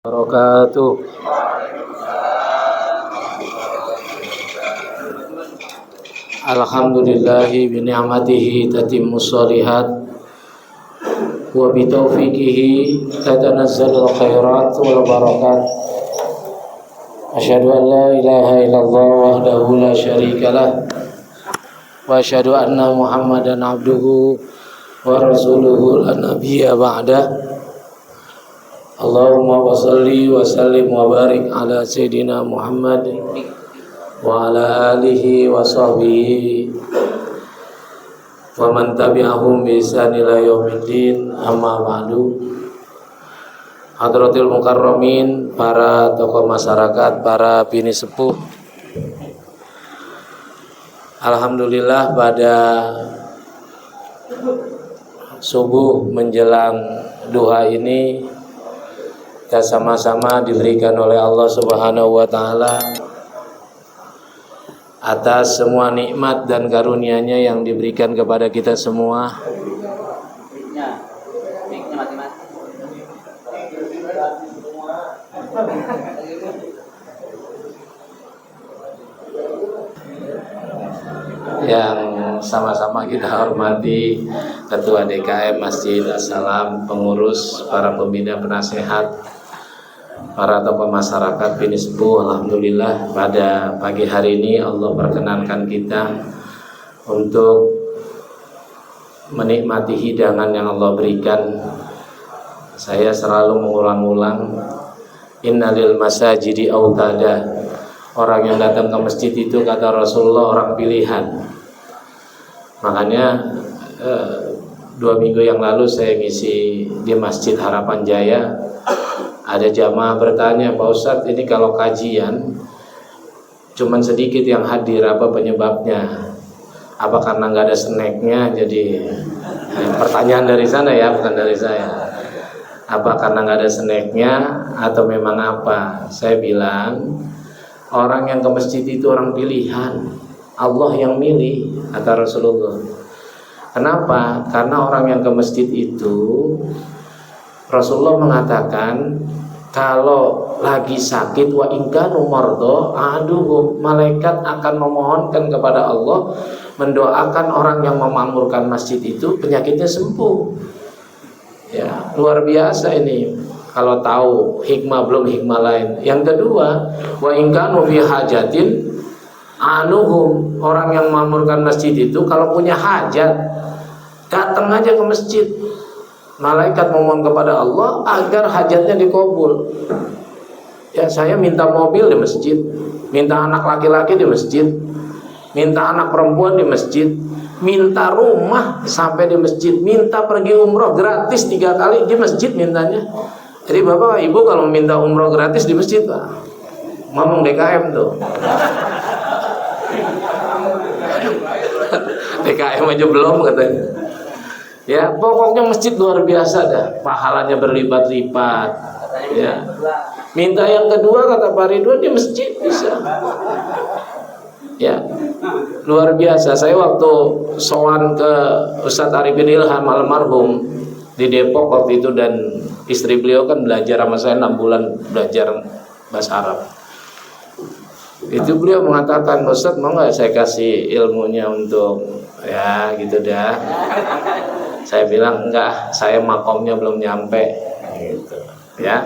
Wabarakatuh. Alhamdulillahi bi ni'matihi tatimmus shalihat wa bi taufiqihi tatanazzalul khairat wal barakat. Asyhadu an la ilaha illallah wahdahu la syarikalah wa asyhadu anna Muhammadan abduhu wa rasuluhu la nabiyya ba'da. Allahumma wa salli wa sallim wa barik ala Sayyidina Muhammad wa ala alihi wa sahbihi wa man tabi'ahum bi ihsan ila yaumiddin, amma ba'du. Hadratil mukarramin, para tokoh masyarakat, para bini sepuh, alhamdulillah pada subuh menjelang duha ini kita sama-sama diberikan oleh Allah Subhanahu wa taala atas semua nikmat dan karunia-Nya yang diberikan kepada kita semua. Yang sama-sama kita hormati Ketua DKM Masjid As-Salam, pengurus, para pembina, penasehat, para tokoh masyarakat, bini sepuh. Alhamdulillah pada pagi hari ini Allah perkenankan kita untuk menikmati hidangan yang Allah berikan. Saya selalu mengulang-ulang, innalil masajidi autada. Orang yang datang ke masjid itu, kata Rasulullah, orang pilihan. Makanya 2 minggu yang lalu saya ngisi di Masjid Harapan Jaya. Ada jamaah bertanya, Pak Ustadz, ini kalau kajian cuman sedikit yang hadir, apa penyebabnya? Apa karena nggak ada snacknya? Jadi pertanyaan dari sana ya, bukan dari saya. Apa karena nggak ada snacknya atau memang apa? Saya bilang, orang yang ke masjid itu orang pilihan, Allah yang milih, kata Rasulullah. Kenapa? Karena orang yang ke masjid itu, Rasulullah mengatakan, kalau lagi sakit, wa inkanu mardo ahaduhum, malaikat akan memohonkan kepada Allah, mendoakan orang yang memakmurkan masjid itu penyakitnya sembuh. Ya, luar biasa ini. Kalau tahu hikmah, belum hikmah lain. Yang kedua, wa inkanu fi hajatin anuhum, orang yang memakmurkan masjid itu kalau punya hajat, datang aja ke masjid. Malaikat memohon kepada Allah agar hajatnya dikabul. Ya, saya minta mobil di masjid, minta anak laki-laki di masjid, minta anak perempuan di masjid, minta rumah sampai di masjid, minta pergi umroh gratis 3 kali di masjid mintanya. Jadi Bapak Ibu kalau minta umroh gratis di masjid, Pak, ngomong DKM tuh. DKM aja belum katanya. Ya, pokoknya masjid luar biasa dah, pahalanya berlipat-lipat. Ya. Minta yang kedua, kata Pak Ridwan, di masjid bisa. Ya, luar biasa. Saya waktu sowan ke Ustadz Arifin Ilham almarhum di Depok waktu itu, dan istri beliau kan belajar sama saya 6 bulan belajar bahasa Arab. Itu beliau mengatakan, Ustadz mau nggak saya kasih ilmunya untuk ya gitu dah. Saya bilang enggak, saya makomnya belum nyampe gitu. Ya,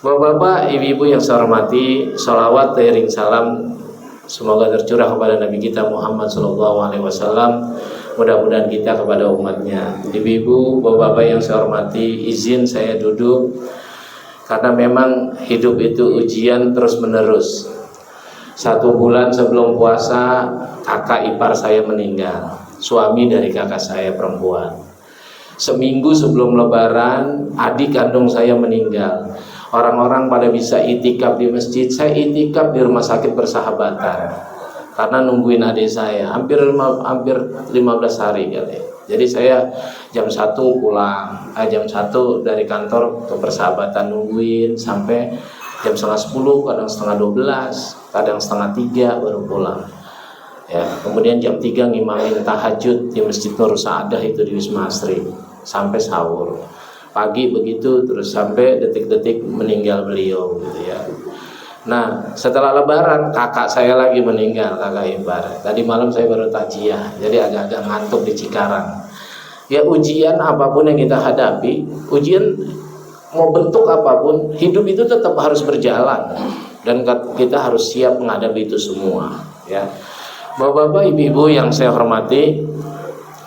Bapak-bapak, ibu-ibu yang saya hormati, sholawat teiring salam semoga tercurah kepada Nabi kita Muhammad SAW. Mudah-mudahan kita kepada umatnya. Ibu-ibu, bapak-bapak yang saya hormati, izin saya duduk karena memang hidup itu ujian terus-menerus. 1 bulan sebelum puasa, kakak ipar saya meninggal, suami dari kakak saya perempuan. Seminggu sebelum lebaran, adik kandung saya meninggal. Orang-orang pada bisa itikaf di masjid, saya itikaf di rumah sakit Persahabatan karena nungguin adik saya hampir 15 hari kali. Jadi saya jam 1 pulang, jam 1 dari kantor ke Persahabatan nungguin sampai jam setengah 10, kadang setengah 12, kadang setengah 3 baru pulang. Ya, kemudian jam 3 ngimamin tahajud di Masjid Nur Sa'adah itu di Wisma Asri sampai sahur. pagi begitu terus sampai detik-detik meninggal beliau gitu ya. Nah setelah Lebaran kakak saya lagi meninggal, kakak ipar. Tadi malam saya baru takziah, jadi agak-agak ngantuk di Cikarang. Ya ujian apapun yang kita hadapi, ujian mau bentuk apapun, hidup itu tetap harus berjalan dan kita harus siap menghadapi itu semua ya. Bapak-bapak, ibu-ibu yang saya hormati,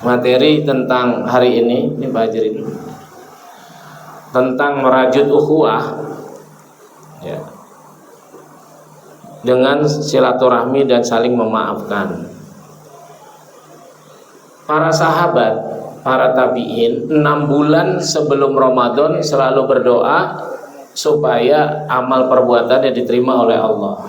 materi tentang hari ini Pak Haji Ridho, tentang merajut ukhuwah ya, dengan silaturahmi dan saling memaafkan. Para sahabat, para tabi'in 6 bulan sebelum Ramadan selalu berdoa supaya amal perbuatannya diterima oleh Allah.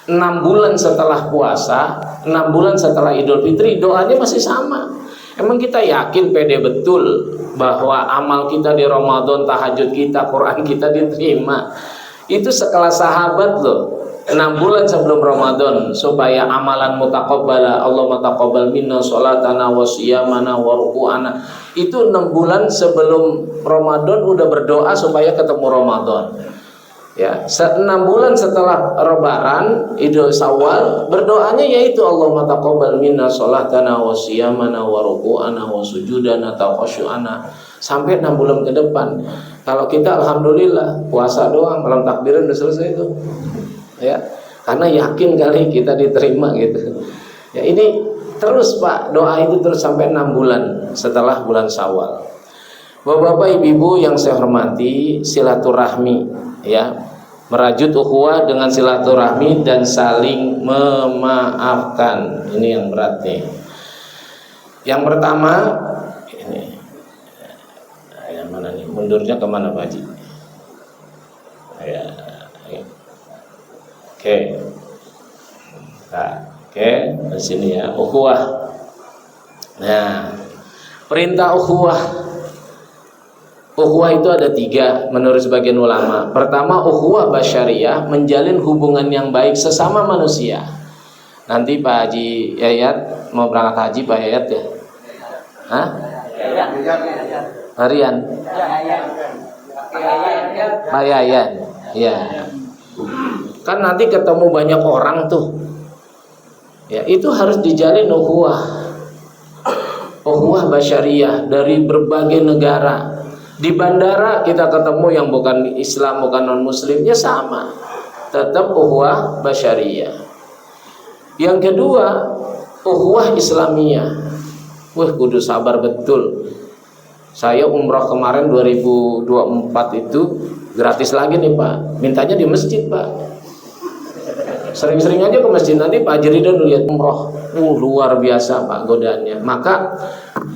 6 bulan setelah puasa, 6 bulan setelah Idul Fitri, doanya masih sama. Emang kita yakin pede betul bahwa amal kita di Ramadan, tahajud kita, Quran kita diterima? Itu sekelas sahabat loh. 6 bulan sebelum Ramadan supaya amalan mutaqabbala, Allah mutaqabbal minna sholatana wa siyamana wa ruku'ana. Itu 6 bulan sebelum Ramadan udah berdoa supaya ketemu Ramadan. Ya, 6 bulan setelah Lebaran, Idul Syawal, berdoanya yaitu Allahumma taqabbal minna sholatana wa siyamana wa ruku'ana wa sujudana wa khusyu'ana. Sampai 6 bulan ke depan. Kalau kita alhamdulillah puasa doang, malam takbiran udah selesai itu. Ya, karena yakin kali kita diterima gitu. Ya, ini terus Pak, doa itu terus sampai 6 bulan setelah bulan Syawal. Bapak-bapak, ibu-ibu yang saya hormati, silaturahmi ya, merajut ukhuwah dengan silaturahmi dan saling memaafkan. Ini yang berat nih. Yang pertama ini, yang mana nih? Mundurnya kemana Pak Haji? Ya, oke. Nah, oke, di sini ya, ukhuwah. Nah, perintah ukhuwah. Ukhuwah itu ada 3 menurut sebagian ulama. Pertama, ukhuwah basyariah, menjalin hubungan yang baik sesama manusia. Nanti Pak Haji Yayat mau berangkat haji, Pak Yayat ya? Hah? Harian? Pak Yayat. Ya. Kan nanti ketemu banyak orang tuh. Ya, itu harus dijalin ukhuwah. Ukhuwah basyariah dari berbagai negara. Di bandara kita ketemu yang bukan Islam, bukan non Muslim, ya sama, tetap ukhuwah basyariah. Yang kedua, ukhuwah Islamiyah. Wah, kudu sabar betul. Saya umroh kemarin 2024 itu gratis lagi nih Pak. Mintanya di masjid Pak. Sering-sering aja ke masjid, nanti Pak Haji Ridho lihat umroh. Luar biasa Pak godaannya. Maka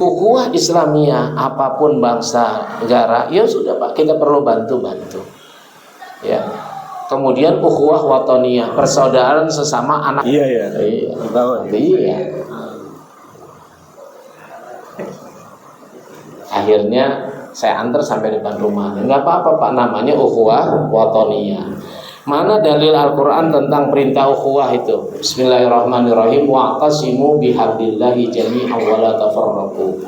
ukhuwah Islamiyah, apapun bangsa negara, ya sudah Pak, kita perlu bantu-bantu. Ya. Kemudian ukhuwah watoniyah, persaudaraan sesama anak. Iya. Iya. Akhirnya saya antar sampai depan rumah. Enggak apa-apa Pak, namanya ukhuwah watoniyah. Mana dalil Al-Quran tentang perintah ukhuwah itu? Bismillahirrahmanirrahim. Wa'tasimu bihablillahi jami'an wa la tafarraqu.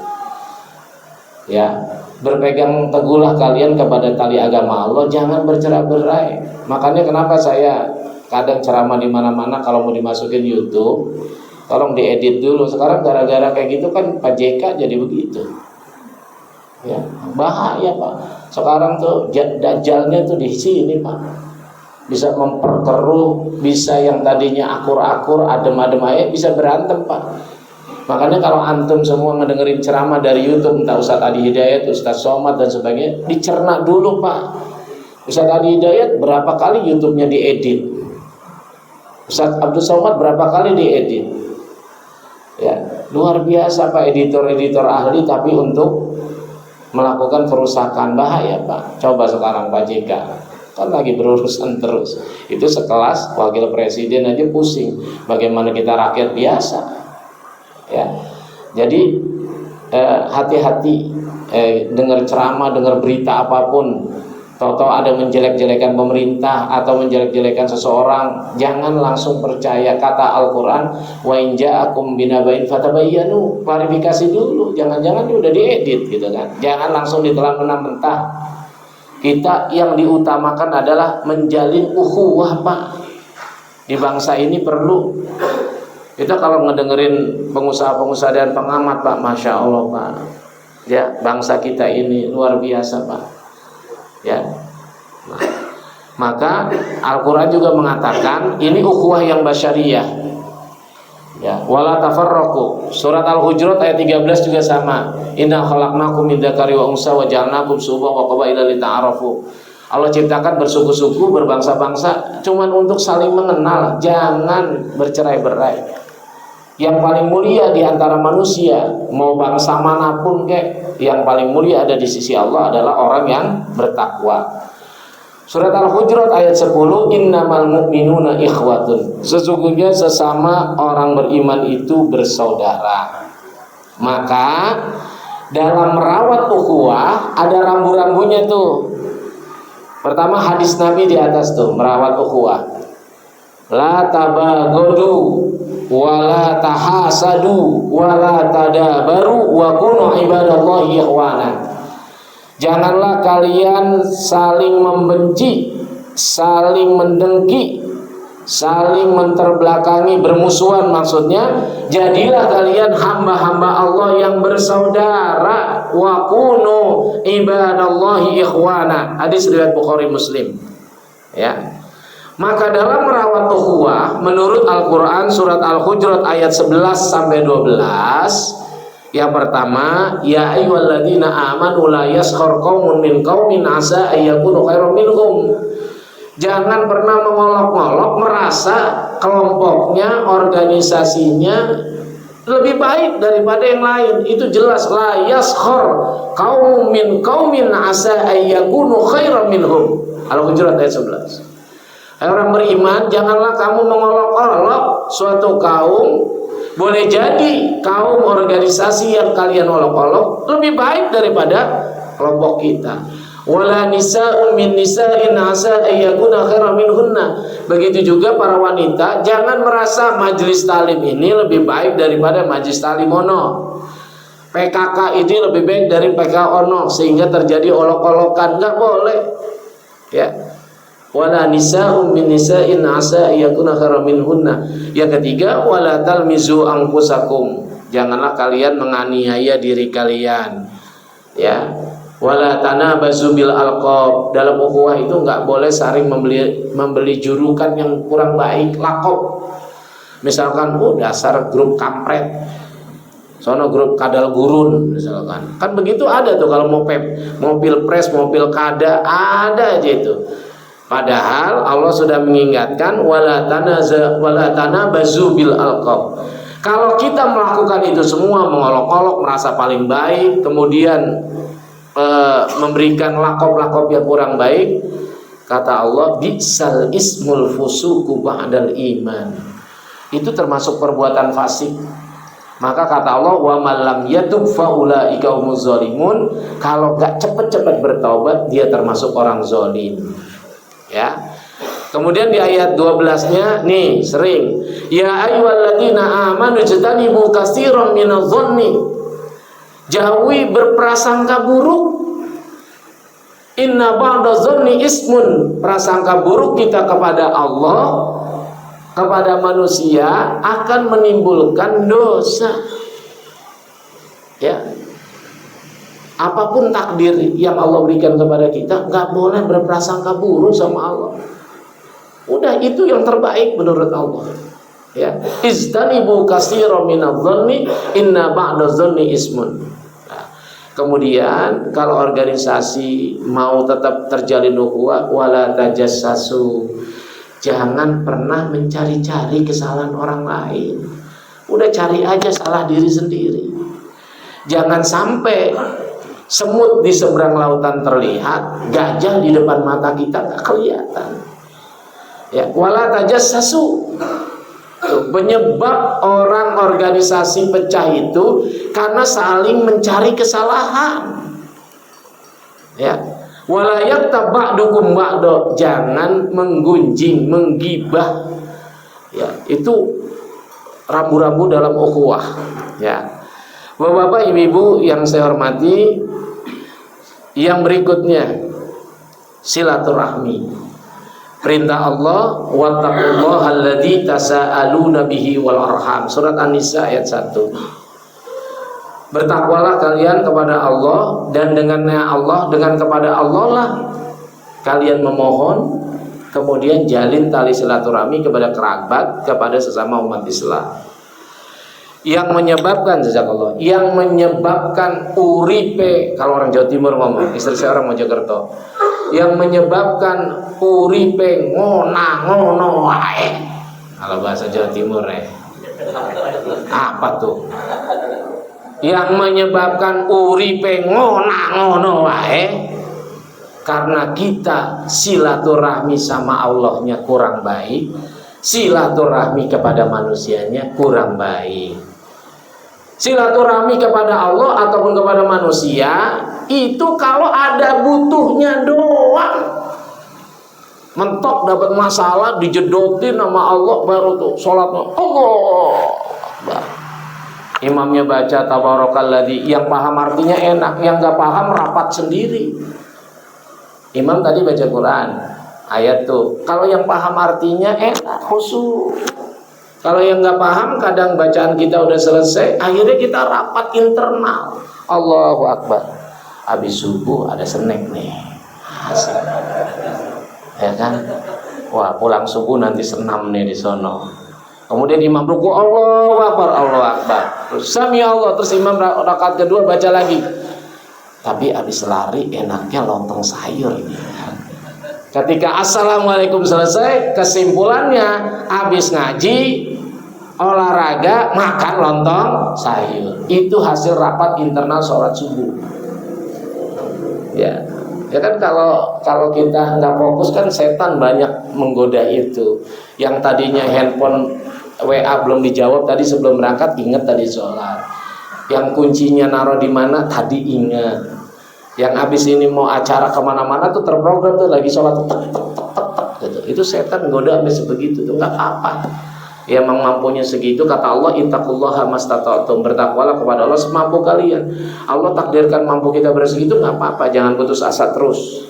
Ya, berpegang teguhlah kalian kepada tali agama Allah, jangan bercerai-berai. Makanya kenapa saya kadang ceramah di mana-mana kalau mau dimasukin YouTube, tolong diedit dulu. Sekarang gara-gara kayak gitu kan Pak JK jadi begitu. Ya, bahaya Pak. Sekarang tuh dajjalnya tuh di sini Pak. Bisa memperkeruh, bisa yang tadinya akur-akur, adem-adem aja bisa berantem Pak. Makanya kalau antum semua ngedengerin ceramah dari YouTube, entah Ustadz Adi Hidayat, Ustadz Somad dan sebagainya, dicerna dulu Pak. Ustadz Adi Hidayat berapa kali YouTube-nya diedit, Ustadz Abdul Somad berapa kali diedit. Ya, luar biasa Pak, editor-editor ahli, tapi untuk melakukan kerusakan, bahaya Pak. Coba sekarang Pak JK kan lagi berurusan terus. Itu sekelas wakil presiden aja pusing. Bagaimana kita rakyat biasa? Ya, jadi hati-hati dengar ceramah, dengar berita apapun, Tahu-tahu ada menjelek-jelekan pemerintah atau menjelek-jelekan seseorang, jangan langsung percaya. Kata Al-Quran, wa in ja'akum binaba'in fatabayyanu, klarifikasi dulu, jangan-jangan dia udah diedit gitu kan. Jangan langsung ditelan mentah-mentah. Kita yang diutamakan adalah menjalin ukhuwah, Pak. Di bangsa ini perlu. Kita kalau ngedengerin pengusaha-pengusaha dan pengamat, Pak, Masya Allah, Pak, ya, bangsa kita ini luar biasa, Pak, ya. Nah, maka Al-Quran juga mengatakan ini ukhuwah yang basyariyah, ya. Wala tafarraqu, surat Al-Hujurat ayat 13 juga sama. Inna khalaqnakum min dzakari wa unsa wa ja'alnakum syu'uban wa qabaila lita'arafu. Allah ciptakan bersuku-suku, berbangsa-bangsa cuman untuk saling mengenal, jangan bercerai-berai. Yang paling mulia di antara manusia, mau bangsa manapun kek, yang paling mulia ada di sisi Allah adalah orang yang bertakwa. Surat Al-Hujurat ayat 10, innamal mu'minuna ikhwatun, sesungguhnya sesama orang beriman itu bersaudara. Maka dalam merawat ukhuwah ada rambu-rambunya tuh. Pertama, hadis Nabi di atas tuh, merawat ukhuwah. La tabaghadu wala tahasadu wala tadabaru wa kunu ibadallahi ikhwana. Janganlah kalian saling membenci, saling mendengki, saling menterbelakangi, bermusuhan maksudnya. Jadilah kalian hamba-hamba Allah yang bersaudara. Wa kunu ibadallahi ikhwana. Hadis riwayat Bukhari Muslim. Ya. Maka dalam merawat ukhuwah menurut Al-Quran surat Al-Hujurat ayat 11 sampai 12, yang pertama, ya ayyuhalladzina amanu la yaskhar qaumun min qaumin asa ayyakunu khairan minhum. Jangan pernah mengolok-olok merasa kelompoknya, organisasinya lebih baik daripada yang lain. Itu jelas, la yaskhar qaumun min qaumin asa ayyakunu khairan minhum. Al-Hujurat ayat 11. Orang beriman, janganlah kamu mengolok-olok suatu kaum. Boleh jadi kaum organisasi yang kalian olok-olok lebih baik daripada kelompok kita. Wala nisa'un min nisa'in asa ayyakuna khairan minhunna. Begitu juga para wanita, jangan merasa majelis talim ini lebih baik daripada majelis talim ono. PKK ini lebih baik dari PKK ono, sehingga terjadi olok-olokan. Enggak boleh. Ya. Wala nisa'un min nisa'in asa yakuna khairan minhunna. Yang ketiga, wala talmizu anfusakum. Janganlah kalian menganiaya diri kalian. Ya. Wala tanabazu bil alqab. Dalam ukhuwah itu enggak boleh saling membeli julukan yang kurang baik, laqab. Misalkan, dasar grup kampret. Sono grup kadal gurun misalkan. Kan begitu ada tuh kalau mau pilpres, mau pilkada, ada aja itu. Padahal Allah sudah mengingatkan wala tanabazu bil alqab. Kalau kita melakukan itu semua, mengolok-olok, merasa paling baik, kemudian memberikan lakop-lakop yang kurang baik, kata Allah, bi'sal ismul fusuku ba'dal iman. Itu termasuk perbuatan fasik. Maka kata Allah, wa man lam yatub fa ulaika humuz zalimun. Kalau enggak cepat-cepat bertaubat, dia termasuk orang zalim. Ya. Kemudian di ayat 12-nya nih sering, ya ayyuhalladzina amanu jtanibu katsiran minadh-dhanni. Jauhi berprasangka buruk. Inna ba'dadh-dhanni ismun. Prasangka buruk kita kepada Allah, kepada manusia akan menimbulkan dosa. Ya. Apapun takdir yang Allah berikan kepada kita, nggak boleh berprasangka buruk sama Allah. Udah, itu yang terbaik menurut Allah. Ya, istanibu katsiran minadh-dhanni inna ba'dadh-dhanni ismun. Nah, kemudian kalau organisasi mau tetap terjalin ukhuwah, wala tajassasu. Jangan pernah mencari-cari kesalahan orang lain. Udah, cari aja salah diri sendiri. Jangan sampai semut di seberang lautan terlihat, gajah di depan mata kita nggak kelihatan. Ya, wala tajassasu. Penyebab orang organisasi pecah itu karena saling mencari kesalahan. Ya, Wala yaktab ba'dukum ba'da, jangan menggunjing, menggibah. Ya, itu rambu-rambu dalam ukhuwah. Ya. Bapak-bapak, ibu-ibu yang saya hormati, yang berikutnya silaturahmi. Perintah Allah, wattaqullaha alladzi tasaaluna bihi wal arham. Surat An-Nisa ayat 1. Bertakwalah kalian kepada Allah, dan dengan kepada Allah lah kalian memohon, kemudian jalin tali silaturahmi kepada kerabat, kepada sesama umat Islam. Yang menyebabkan jazakallah, yang menyebabkan uripe, kalau orang Jawa Timur ngomong, istri saya orang Mojokerto, yang menyebabkan uripe ngono wae. Kalau bahasa Jawa Timur apa tuh? Yang menyebabkan uripe ngono wae karena kita silaturahmi sama Allahnya kurang baik, silaturahmi kepada manusianya kurang baik. Silaturahmi kepada Allah ataupun kepada manusia itu kalau ada butuhnya doang. Mentok dapat masalah dijedotin sama Allah, baru tuh sholatnya Allah Akbar. Imamnya baca tabarakalladzi, yang paham artinya enak, yang gak paham rapat sendiri. Imam tadi baca Quran, ayat tuh, kalau yang paham artinya enak, khusyuk. Kalau yang gak paham, kadang bacaan kita udah selesai, akhirnya kita rapat internal. Allahu Akbar. Habis subuh ada snack nih, asik. Ya kan? Wah, pulang subuh nanti senam nih di sono. Kemudian imam ruku, Allahu Akbar, Allahu Akbar. Terus sami Allah, terus imam rakaat kedua baca lagi. Tapi habis lari enaknya lontong sayur ini. Ketika assalamualaikum selesai, kesimpulannya habis ngaji, olahraga, makan lontong sayur. Itu hasil rapat internal sholat subuh. Ya kan kalau kita nggak fokus kan setan banyak menggoda itu. Yang tadinya handphone WA belum dijawab tadi sebelum berangkat, ingat tadi sholat. Yang kuncinya naruh di mana tadi ingat. Yang habis ini mau acara kemana-mana tuh terprogram tuh lagi sholat gitu. Itu setan menggoda sampai sebegitu tuh, nggak apa-apa. Ya memang mampunya segitu, kata Allah, ittaqullaha mastata'tum, bertakwalah kepada Allah semampu kalian. Allah takdirkan mampu kita bersegitu, nggak apa-apa, jangan putus asa terus.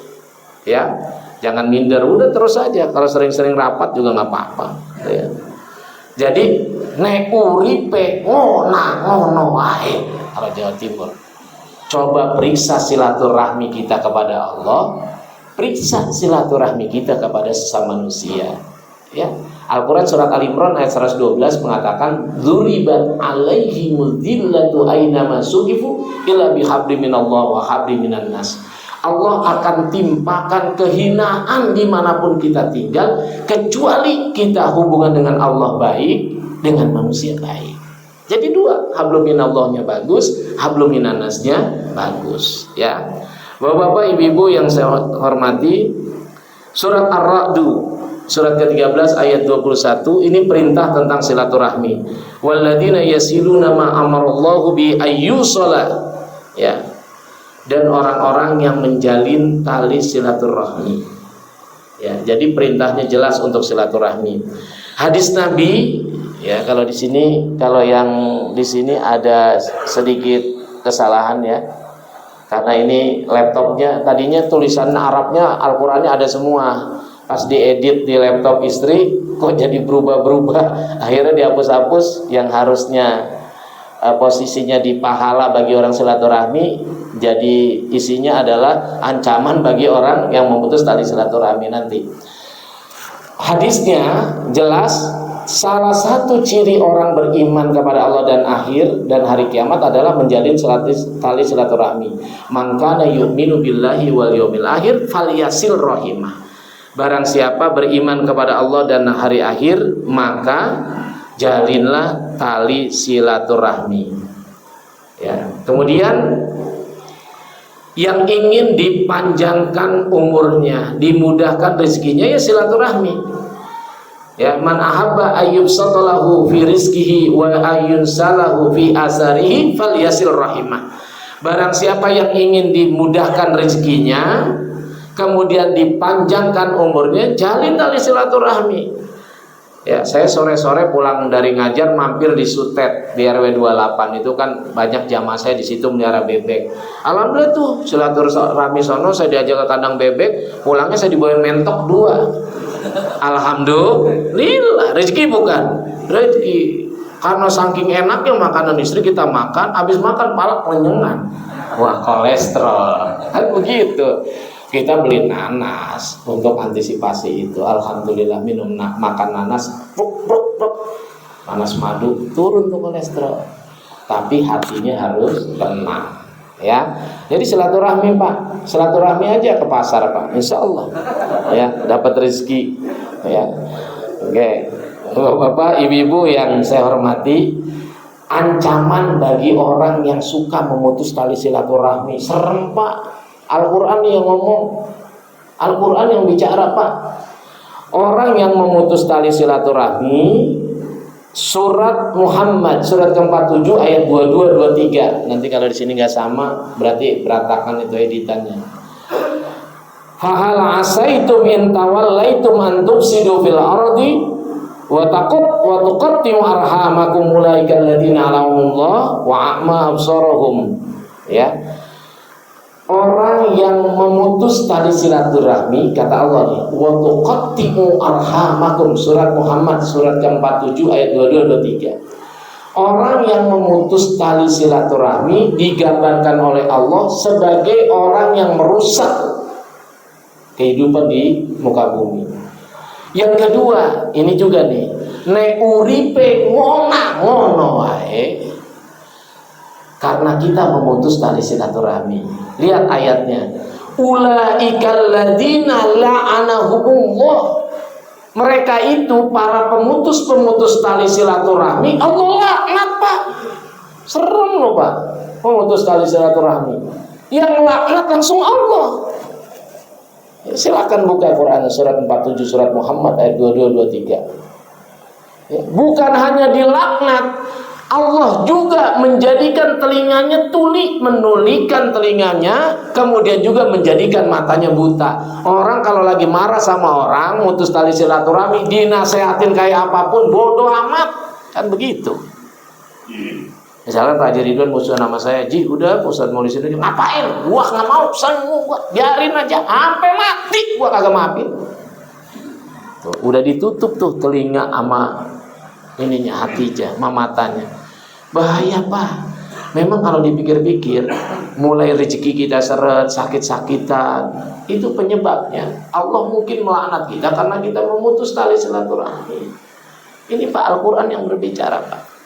Ya, jangan minder, udah terus aja. Kalau sering-sering rapat juga nggak apa-apa. Ya. Jadi nek uripe ngono wae kalau Jawa Timur. Coba periksa silaturahmi kita kepada Allah, periksa silaturahmi kita kepada sesama manusia. Ya. Al-Quran surat Al-Imran ayat 112 mengatakan, dzuribat alaihimul dzillatu ainama suqifu illa bihabli minallah wa habli minan nas. Allah akan timpakan kehinaan dimanapun kita tinggal, kecuali kita hubungan dengan Allah baik, dengan manusia baik. Jadi dua, hablum minallahnya bagus, hablum minannasnya bagus. Ya, bapak-bapak, ibu-ibu yang saya hormati, surat Ar-Ra'du surat ke-13 ayat 21 ini perintah tentang silaturahmi. Walladzina yasiluna ma amarallahu bi ayyusala. Ya. Dan orang-orang yang menjalin tali silaturahmi. Ya, jadi perintahnya jelas untuk silaturahmi. Hadis Nabi, ya, kalau yang di sini ada sedikit kesalahan ya. Karena ini laptopnya tadinya tulisan Arabnya, Al-Qur'annya ada semua. Pas diedit di laptop istri kok jadi berubah-berubah. Akhirnya dihapus-hapus, yang harusnya posisinya di pahala bagi orang silaturahmi, jadi isinya adalah ancaman bagi orang yang memutus tali silaturahmi nanti. Hadisnya jelas, salah satu ciri orang beriman kepada Allah dan akhir dan hari kiamat adalah menjalin tali silaturahmi. Man kana yu'minu billahi wal yawmil akhir falyasil rahimah. Barang siapa beriman kepada Allah dan hari akhir, maka jalinlah tali silaturahmi. Ya. Kemudian yang ingin dipanjangkan umurnya, dimudahkan rezekinya, ya silaturahmi. Ya, man ahabba ayyubsatalahu fi rizqihi wa ayyunsalahu fi asarihi falyasil rahimah. Barang siapa yang ingin dimudahkan rezekinya, kemudian dipanjangkan umurnya, jalin tali silaturahmi. Ya, saya sore-sore pulang dari ngajar mampir di Sutet di RW 28 itu kan banyak jamaah saya di situ melihara bebek. Alhamdulillah tuh silaturahmi sono, saya diajak ke kandang bebek, pulangnya saya dibawain mentok 2. Alhamdulillah, rezeki bukan? Rezeki. Karena saking enaknya makanan istri kita makan, habis makan pala kelenyengan. Wah, kolesterol. Kan begitu. Kita beli nanas untuk antisipasi itu. Alhamdulillah makan nanas, nanas madu, turun tuh kolesterol. Tapi hatinya harus tenang, ya. Jadi silaturahmi Pak, silaturahmi aja ke pasar Pak, insya Allah, ya dapat rezeki, ya. Oke, Bapak, Ibu-ibu yang saya hormati, ancaman bagi orang yang suka memutus tali silaturahmi, serem Pak. Al-Quran yang ngomong, Al-Quran yang bicara Pak. Orang yang memutus tali silaturahmi, surat Muhammad surat ke-47 ayat 22-23. Nanti kalau di sini nggak sama, berarti berantakan itu editannya. Fahal asaitum in tawallaitum an tufsidu fil ardi wa tuqatti'u arhamakum ulaika alladziina alahumullah wa a'ma absarahum. Ya. Orang yang memutus tali silaturahmi, kata Allah nih, wa tuqatti'u arhamakum, surat Muhammad surat ke-47 ayat 22-23. Orang yang memutus tali silaturahmi digambarkan oleh Allah sebagai orang yang merusak kehidupan di muka bumi. Yang kedua, ini juga nih, nek uripe ngono wae karena kita memutus tali silaturahmi. Lihat ayatnya. Ulaikal ladzina la'anahumullah. Mereka itu para pemutus-pemutus tali silaturahmi, Allah laknat Pak. Serem loh Pak, pemutus tali silaturahmi. Yang laknat langsung Allah. Ya, silakan buka Quran surat 47 surat Muhammad ayat 22-23. Ya, bukan hanya dilaknat, Allah juga menjadikan telinganya tuli, menulikan telinganya, kemudian juga menjadikan matanya buta. Orang kalau lagi marah sama orang, mutus tali silaturahmi, dinasehatin kayak apapun, bodoh amat, kan begitu. Misalnya Pak Haji Ridwan musuh nama saya, Ji udah Ustadz mau disini, ngapain? Gua nggak mau, gua biarin aja, sampai mati gua kagak maafin. Tuh, udah ditutup tuh telinga sama ininya, hatinya, matanya. Bahaya Pak. Memang kalau dipikir-pikir, mulai rezeki kita seret, sakit-sakitan, itu penyebabnya. Allah mungkin melaknat kita karena kita memutus tali silaturahmi. Ini Pak Al-Quran yang berbicara Pak.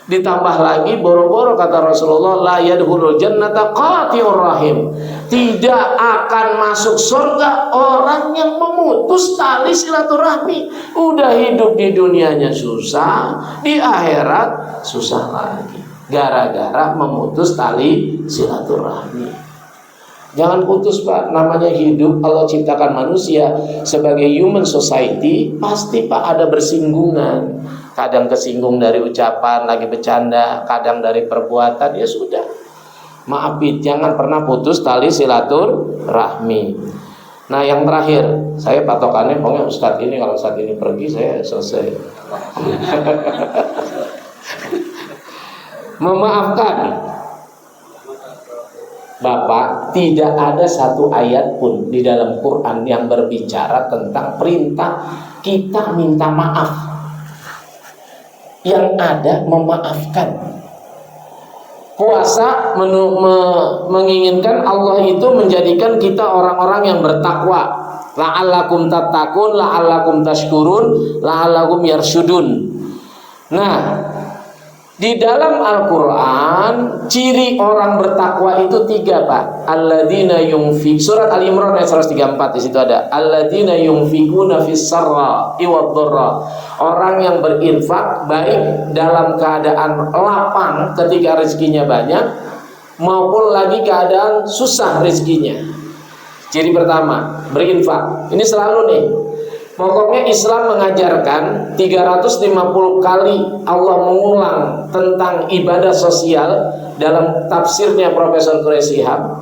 Ditambah lagi boro-boro kata Rasulullah, la yadkhulul jannata qati'ur rahim. Tidak akan masuk surga orang yang memutus tali silaturahmi. Udah hidup di dunianya susah, di akhirat susah lagi. Gara-gara memutus tali silaturahmi. Jangan putus Pak, namanya hidup, Allah ciptakan manusia sebagai human society, pasti Pak ada bersinggungan. Kadang kesinggung dari ucapan, lagi bercanda, kadang dari perbuatan, ya sudah. Maafin, jangan pernah putus tali silaturahmi. Nah yang terakhir, saya patokannya pokoknya Ustadz ini, kalau Ustadz ini pergi saya selesai. Memaafkan. Bapak, tidak ada satu ayat pun di dalam Quran yang berbicara tentang perintah kita minta maaf. Yang ada memaafkan. Puasa menginginkan Allah itu menjadikan kita orang-orang yang bertakwa. La'allakum tattaqun, la'allakum tashkurun, la'allakum yarsyudun. Nah, di dalam Al-Quran ciri orang bertakwa itu 3 Pak. Alladzina yunfiq, surat Al-Imran ayat 134, di situ ada alladzina yunfiquna fis sarra wad dharra. Orang yang berinfak baik dalam keadaan lapang ketika rezekinya banyak maupun lagi keadaan susah rezekinya. Ciri pertama, berinfak. Ini selalu nih. Pokoknya Islam mengajarkan 350 kali Allah mengulang tentang ibadah sosial dalam tafsirnya Profesor Quraish Shihab.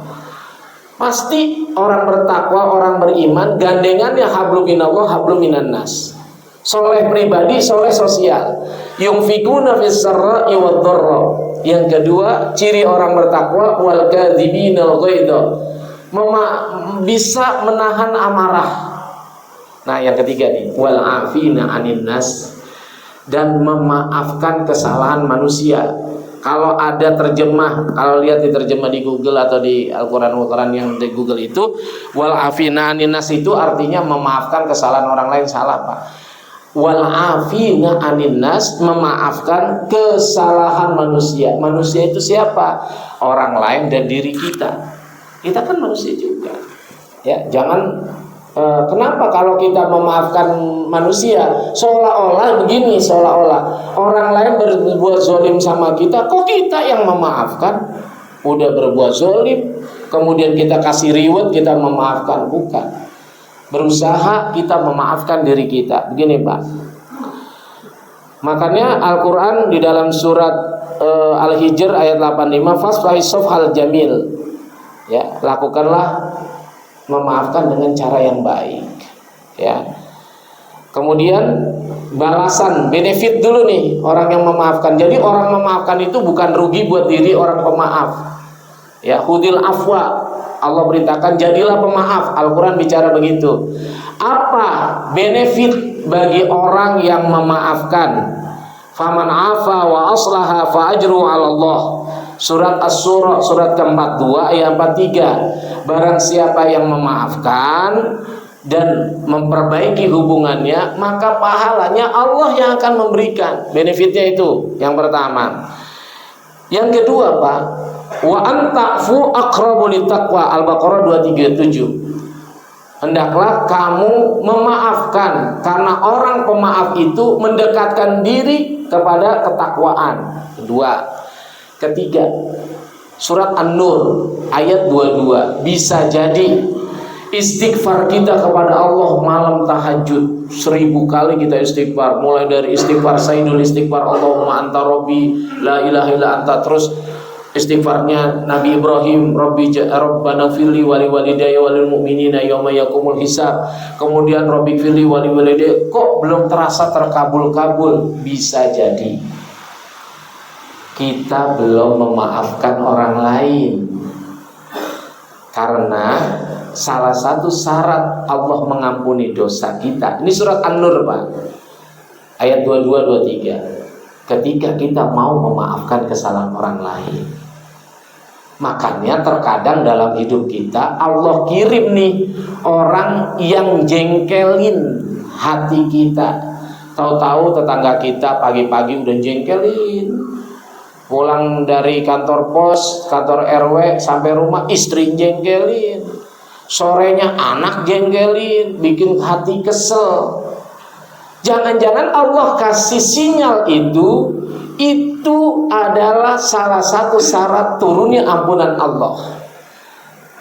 Pasti orang bertakwa, orang beriman, gandengannya hablum minallah, hablum minan nas. Soleh pribadi, soleh sosial. Yunfikuna fis sarra'i wad dharra. Yang kedua, ciri orang bertakwa wal kadzibinal ghaidha. Bisa menahan amarah. Nah, yang ketiga nih, wal afina 'anin nas, dan memaafkan kesalahan manusia. Kalau ada terjemah, kalau lihat di terjemah di Google atau di Al-Quran yang di Google itu, wal afina 'anin nas itu artinya memaafkan kesalahan orang lain. Salah, Pak. Wal afina 'anin nas, memaafkan kesalahan manusia. Manusia itu siapa? Orang lain dan diri kita. Kita kan manusia juga. Ya, jangan kenapa kalau kita memaafkan manusia seolah-olah begini, seolah-olah orang lain berbuat zolim sama kita, kok kita yang memaafkan? Udah berbuat zolim, kemudian kita kasih reward, kita memaafkan? Bukan. Berusaha kita memaafkan diri kita. Begini, Pak. Makanya Al-Quran di dalam surat Al-Hijr ayat 85, fasfahissof hal jamil, ya, lakukanlah memaafkan dengan cara yang baik, ya. Kemudian balasan, benefit dulu nih orang yang memaafkan. Jadi orang memaafkan itu bukan rugi buat diri orang pemaaf, ya. Khudil afwa, Allah perintahkan jadilah pemaaf. Al-Quran bicara begitu. Apa benefit bagi orang yang memaafkan? Faman afa wa aslaha fa ajru 'ala Allah. Surat Asy-Syura surat ke-42 ayat 43. Barang siapa yang memaafkan dan memperbaiki hubungannya, maka pahalanya Allah yang akan memberikan. Benefitnya itu yang pertama. Yang kedua, Pak, wa anta'fu aqrabu littaqwa, Al-Baqarah 237. Hendaklah kamu memaafkan, karena orang pemaaf itu mendekatkan diri kepada ketakwaan. Kedua. Ketiga, surat An-Nur ayat 22. Bisa jadi istighfar kita kepada Allah malam tahajud 1000 kali kita istighfar, mulai dari istighfar Sayyidul Istighfar, Allahumma anta rabbi la ilaha illa anta, terus istighfarnya Nabi Ibrahim, Rabbana firli wali walidayya walil mu'minina yauma yaqumul hisab. Kemudian Rabbi firli wali walidayya, kok belum terasa terkabul-kabul? Bisa jadi kita belum memaafkan orang lain, karena salah satu syarat Allah mengampuni dosa kita, ini surat An-Nur, Pak, ayat 22-23, ketika kita mau memaafkan kesalahan orang lain. Makanya terkadang dalam hidup kita Allah kirim nih orang yang jengkelin hati kita. Tahu-tahu tetangga kita pagi-pagi udah jengkelin, pulang dari kantor pos, kantor RW sampai rumah istri jengkelin, sorenya anak jengkelin, bikin hati kesel. Jangan-jangan Allah kasih sinyal itu adalah salah satu syarat turunnya ampunan Allah.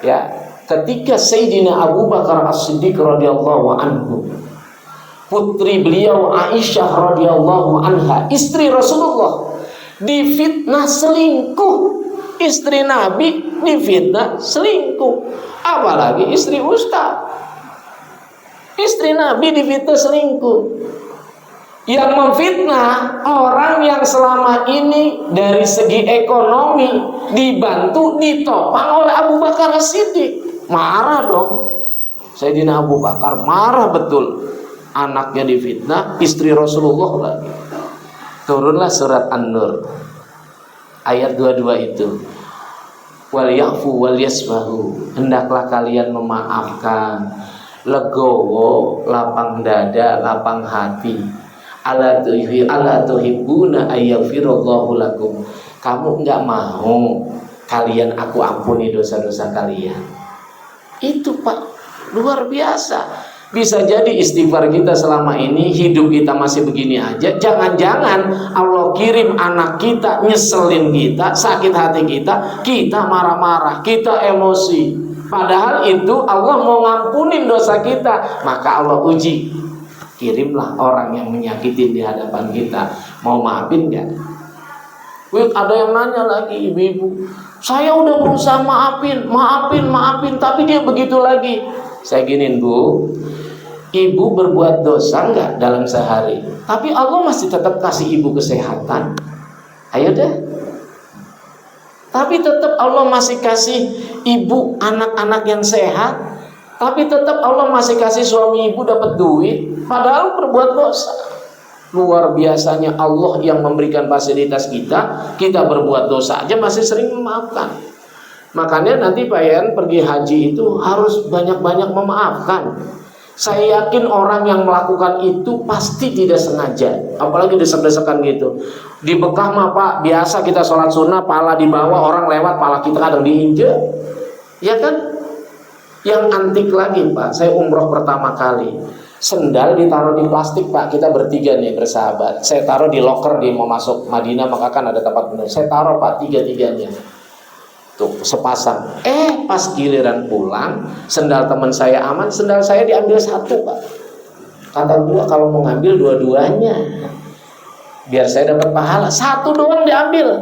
Ya, ketika Sayyidina Abu Bakar As-Siddiq radhiyallahu anhu, putri beliau Aisyah radhiyallahu anha, istri Rasulullah, difitnah selingkuh. Istri Nabi difitnah selingkuh, apalagi istri ustaz. Istri Nabi difitnah selingkuh. Yang memfitnah orang yang selama ini dari segi ekonomi dibantu, ditopang oleh Abu Bakar As-Siddiq. Marah dong Sayyidina Abu Bakar, marah betul. Anaknya difitnah, istri Rasulullah lagi. Turunlah surat An-Nur ayat 22 itu. Wal yafu wal yasbahu, hendaklah kalian memaafkan, legowo, lapang dada, lapang hati. Ala tuhibbuna ayyafirallahu lakum, kamu enggak mau kalian aku ampuni dosa-dosa kalian. Itu, Pak, luar biasa. Bisa jadi istighfar kita selama ini, hidup kita masih begini aja. Jangan-jangan Allah kirim anak kita nyeselin kita, sakit hati kita, kita marah-marah, kita emosi. Padahal itu Allah mau ngampunin dosa kita. Maka Allah uji, kirimlah orang yang menyakitin di hadapan kita, mau maafin gak? Wih, ada yang nanya lagi, ibu-ibu, saya udah berusaha maafin, tapi dia begitu lagi. Saya giniin, Bu, ibu berbuat dosa nggak dalam sehari, tapi Allah masih tetap kasih ibu kesehatan. Ayo deh. Tapi tetap Allah masih kasih ibu anak-anak yang sehat, tapi tetap Allah masih kasih suami ibu dapat duit, padahal berbuat dosa. Luar biasanya Allah yang memberikan fasilitas kita berbuat dosa aja masih sering memaafkan. Makanya nanti Pak Yan pergi haji itu harus banyak-banyak memaafkan. Saya yakin orang yang melakukan itu pasti tidak sengaja, apalagi desek-desekan gitu. Di Mekah mah Pak, biasa kita sholat sunnah, pala di bawah, orang lewat, pala kita kadang diinjek, ya kan? Yang antik lagi Pak, saya umroh pertama kali, sendal ditaruh di plastik Pak, kita bertiga nih bersahabat. Saya taruh di loker di mau masuk Madinah, maka kan ada tempat benar. Saya taruh Pak tiga-tiganya, tuh sepasang. Pas giliran pulang, sendal teman saya aman, sendal saya diambil satu Pak. Kata gua kalau mau ngambil dua-duanya, biar saya dapat pahala. Satu doang diambil.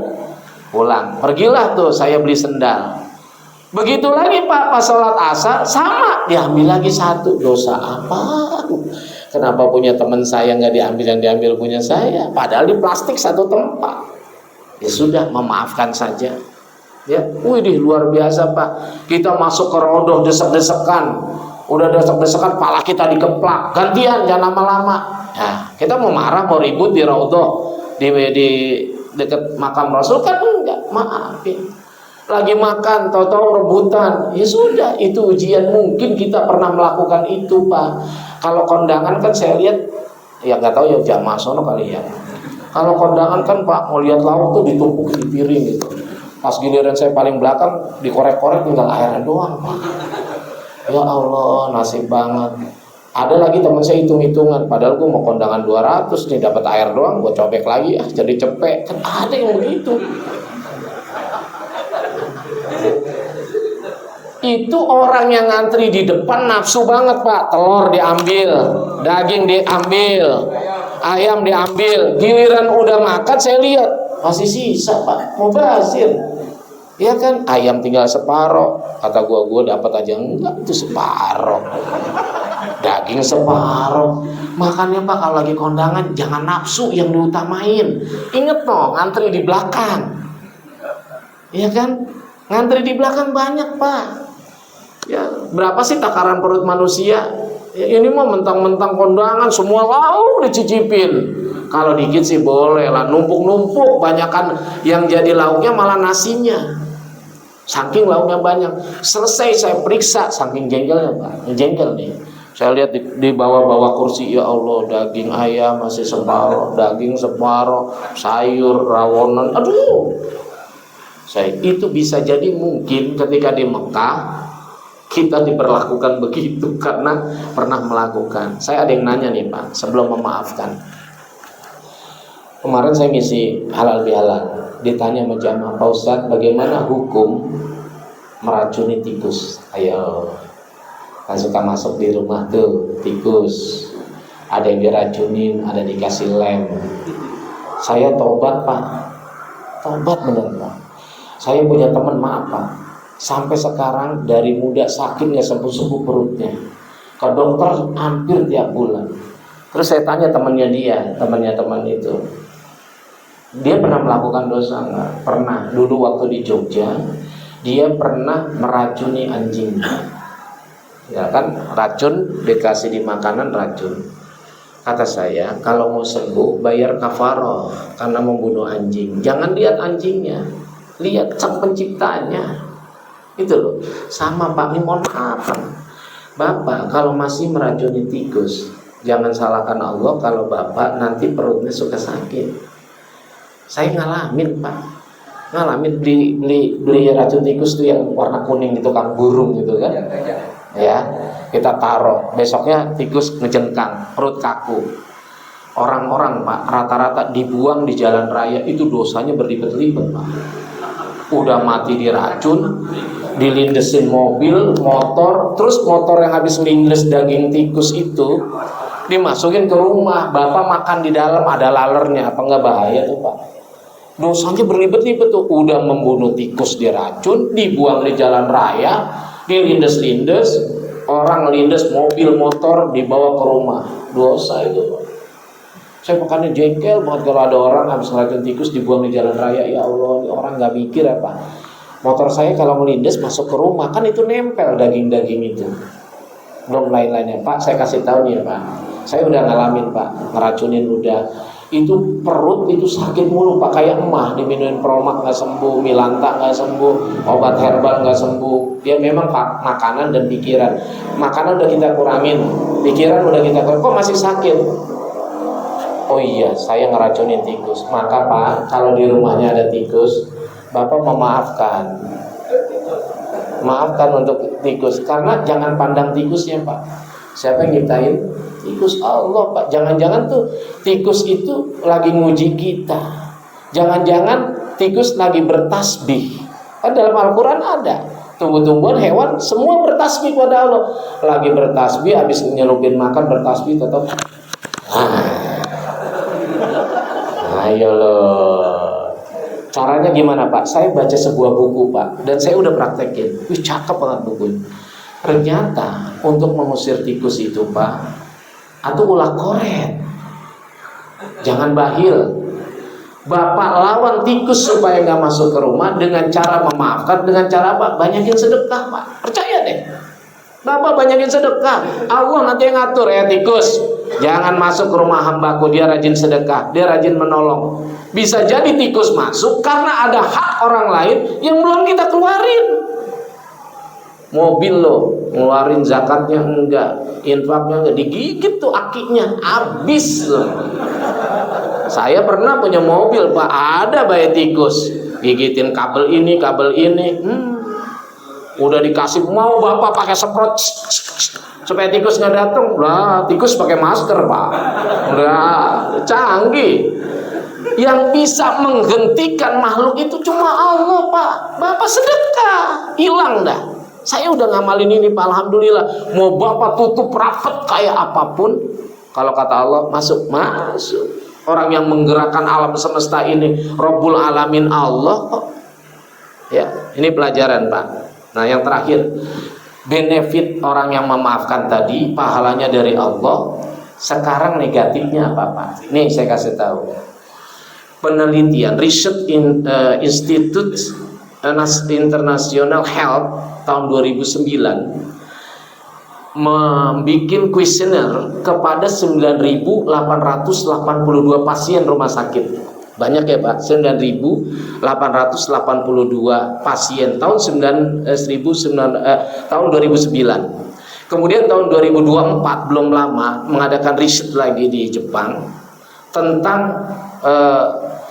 Pulang, pergilah tuh saya beli sendal. Begitu lagi Pak, pas sholat asar sama, diambil lagi satu. Dosa apa? Kenapa punya teman saya nggak diambil yang diambil punya saya? Padahal di plastik satu tempat. Ya sudah, memaafkan saja. Ya, widih luar biasa Pak. Kita masuk ke rodoh desek-desekan, udah desek-desekan, pala kita dikeplak. Gantian, jangan lama-lama. Nah, kita mau marah, mau ribut di rodoh, di dekat makam Rasul kan enggak, maafin. Lagi makan, tahu-tahu rebutan, ya sudah, itu ujian. Mungkin kita pernah melakukan itu Pak. Kalau kondangan kan saya lihat, ya nggak tahu ya jamaah sono kali ya. Kalau kondangan kan Pak, mau lihat lauk tuh ditumpuk di piring gitu. Pas giliran saya paling belakang, dikorek-korek tinggal airnya doang Pak. Ya Allah, nasib banget. Ada lagi teman saya hitung-hitungan, padahal gue mau kondangan 200 nih, dapat air doang, gue cobek lagi, jadi cepet. Kan ada yang begitu. Itu orang yang ngantri di depan nafsu banget Pak. Telur diambil, daging diambil, ayam diambil. Giliran udah makan saya lihat masih sisa Pak, mau bazir. Ya kan, ayam tinggal separoh. Kata gua dapat aja enggak, itu separoh. Daging separoh. Makanya Pak kalau lagi kondangan jangan nafsu yang diutamain. Ingat toh, ngantri di belakang. Ya kan? Ngantri di belakang banyak Pak. Ya, berapa sih takaran perut manusia? Ya, ini mah mentang-mentang kondangan semua lauk dicicipin. Kalau dikit sih boleh lah, numpuk-numpuk, banyakan yang jadi lauknya malah nasinya. Saking lauknya banyak. Selesai saya periksa, saking jengkelnya Pak, jengkel nih. Saya lihat di bawah-bawah kursi, ya Allah, daging ayam masih separoh, daging separoh, sayur, rawonan, aduh. Itu bisa jadi mungkin ketika di Mekah kita diperlakukan begitu karena pernah melakukan. Saya ada yang nanya nih Pak, sebelum memaafkan. Kemarin saya ngisi halal bihalal, ditanya sama jamaah, Pak Ustadz, bagaimana hukum meracuni tikus? Ayo, kan suka masuk di rumah tuh tikus, ada yang diracunin, ada dikasih lem. Saya tobat Pak, tobat bener Pak. Saya punya teman, maaf Pak, sampai sekarang dari muda sakit nggak sembuh-sembuh perutnya, ke dokter hampir tiap bulan. Terus saya tanya temannya teman itu, dia pernah melakukan dosa nggak? Pernah. Dulu waktu di Jogja, dia pernah meracuni anjingnya. Ya kan, racun dikasih di makanan racun. Kata saya, kalau mau sembuh bayar kafaroh karena membunuh anjing. Jangan lihat anjingnya, lihat sang penciptanya. Itu loh. Sama Pak, ini mohon maaf Bapak kalau masih meracuni tikus, jangan salahkan Allah kalau Bapak nanti perutnya suka sakit. Saya ngalamin Pak, ngalamin beli racun tikus tuh yang warna kuning gitu, kang burung gitu kan. Ya, kita taruh, besoknya tikus ngejengkang, perut kaku. Orang-orang Pak rata-rata dibuang di jalan raya, itu dosanya berlipat-lipat Pak. Udah mati diracun, dilindesin mobil, motor, terus motor yang habis melindes daging tikus itu dimasukin ke rumah, Bapak makan di dalam ada lalernya, apa enggak bahaya tuh Pak? Dosanya berlibat-libat tuh, udah membunuh tikus diracun, dibuang di jalan raya, dilindes-lindes, orang lindes mobil motor dibawa ke rumah. Dosa itu. Saya makanya jengkel banget kalau ada orang habis ngeracun tikus dibuang di jalan raya. Ya Allah, ini orang nggak mikir apa. Motor saya kalau melindes masuk ke rumah kan itu nempel daging-daging itu. Belum lain-lainnya. Pak, saya kasih tahu nih ya Pak. Saya udah ngalamin Pak, ngeracunin udah. Itu perut itu sakit mulu Pak, kayak emah diminumin Promak nggak sembuh, Milanta nggak sembuh, obat herbal nggak sembuh. Dia memang Pak, makanan dan pikiran. Makanan udah kita kurangin, pikiran udah kita kurangin, kok masih sakit? Oh iya, saya ngeracunin tikus. Maka Pak, kalau di rumahnya ada tikus, Bapak memaafkan. Maafkan untuk tikus, karena jangan pandang tikusnya Pak. Siapa yang nyiptain? Tikus Allah Pak. Jangan-jangan tuh tikus itu lagi nguji kita. Jangan-jangan tikus lagi bertasbih. Kan dalam Al-Quran ada tumbuh-tumbuhan, hewan semua bertasbih pada Allah. Lagi bertasbih, habis nyelupin makan bertasbih tetap. Ayo loh. Caranya gimana Pak? Saya baca sebuah buku Pak, dan saya udah praktekin. Wih, cakep banget bukunya. Ternyata untuk mengusir tikus itu Pak, atau ulah koret, jangan bahil. Bapak lawan tikus supaya nggak masuk ke rumah dengan cara memaafkan, dengan cara apa? Banyakin sedekah Pak. Percaya deh. Bapak banyakin sedekah, Allah nanti yang ngatur ya tikus. Jangan masuk ke rumah hambaku, dia rajin sedekah, dia rajin menolong. Bisa jadi tikus masuk karena ada hak orang lain yang belum kita keluarin. Mobil lo ngeluarin zakatnya enggak, infaknya enggak, digigit tuh akinya, habis loh. Saya pernah punya mobil Pak, ada bayi tikus, gigitin kabel ini, udah dikasih, mau Bapak pakai semprot supaya tikus nggak datang, lah tikus pakai masker Pak, udah canggih. Yang bisa menghentikan makhluk itu cuma Allah Pak. Bapak sedekah, hilang dah. Saya udah ngamalin ini Pak, alhamdulillah. Mau Bapak tutup rapat kayak apapun, kalau kata Allah masuk. Orang yang menggerakkan alam semesta ini Rabbul Alamin Allah kok. Ya, ini pelajaran Pak. Nah yang terakhir, benefit orang yang memaafkan tadi, pahalanya dari Allah. Sekarang negatifnya apa Pak? Nih saya kasih tahu. Penelitian Research Institute International Health tahun 2009 membuat kuesioner kepada 9.882 pasien rumah sakit. Banyak ya Pak, 9.882 pasien tahun 2009. Kemudian tahun 2024 belum lama mengadakan riset lagi di Jepang tentang